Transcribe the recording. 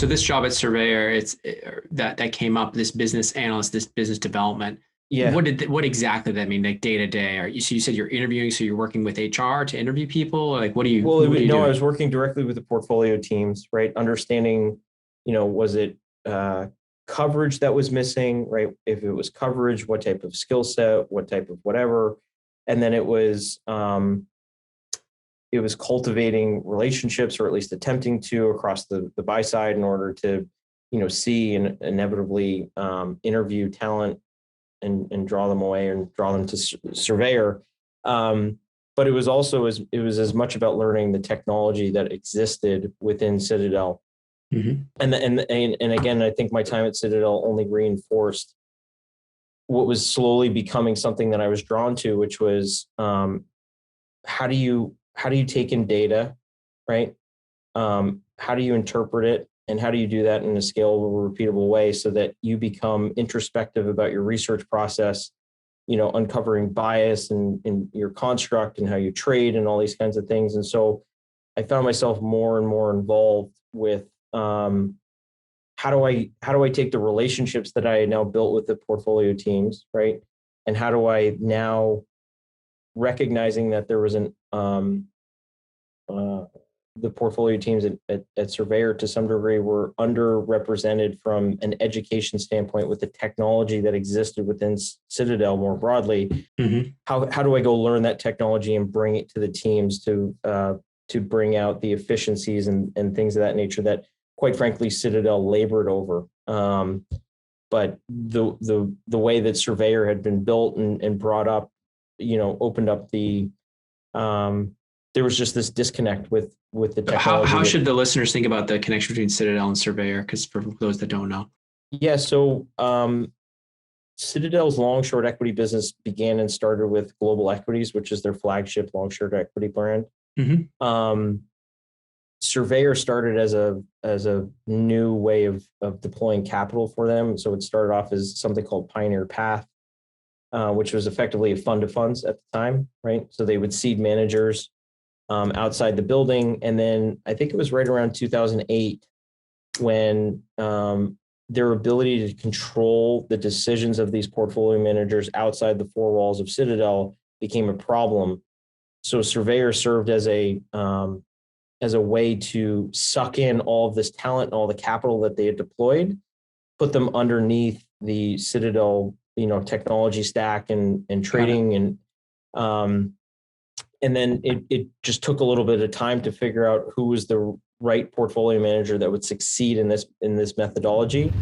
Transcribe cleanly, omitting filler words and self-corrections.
So this job at Surveyor, that came up, this business analyst, this business development. Yeah. What exactly did that mean, like day to day? So you said you're interviewing, so you're working with HR to interview people, or like what do you? Well, what are you no, doing? I was working directly with the portfolio teams, right? Understanding, was it coverage that was missing, right? If it was coverage, what type of skill set, what type of whatever, and then it was cultivating relationships, or at least attempting to, across the buy side in order to, see and inevitably interview talent and draw them away and draw them to Surveyor. But it was also as much about learning the technology that existed within Citadel. Mm-hmm. And again, I think my time at Citadel only reinforced what was slowly becoming something that I was drawn to, which was how do you take in data, right? How do you interpret it? And how do you do that in a scalable, repeatable way so that you become introspective about your research process, uncovering bias in your construct and how you trade and all these kinds of things. And so I found myself more and more involved with how do I take the relationships that I had now built with the portfolio teams, right? And how do I now, recognizing that there was the portfolio teams at Surveyor to some degree were underrepresented from an education standpoint with the technology that existed within Citadel more broadly. Mm-hmm. How do I go learn that technology and bring it to the teams to bring out the efficiencies and things of that nature that, quite frankly, Citadel labored over. But the way that Surveyor had been built and brought up, opened up the there was just this disconnect with the technology. How should the listeners think about the connection between Citadel and Surveyor? Because for those that don't know. Yeah, so Citadel's long short equity business began and started with Global Equities, which is their flagship long short equity brand. Mm-hmm. Surveyor started as a new way of deploying capital for them. So it started off as something called Pioneer Path, which was effectively a fund of funds at the time, right? So they would seed managers outside the building. And then I think it was right around 2008 when their ability to control the decisions of these portfolio managers outside the four walls of Citadel became a problem. So Surveyor served as a way to suck in all of this talent and all the capital that they had deployed, put them underneath the Citadel, technology stack and trading and then it just took a little bit of time to figure out who was the right portfolio manager that would succeed in this methodology.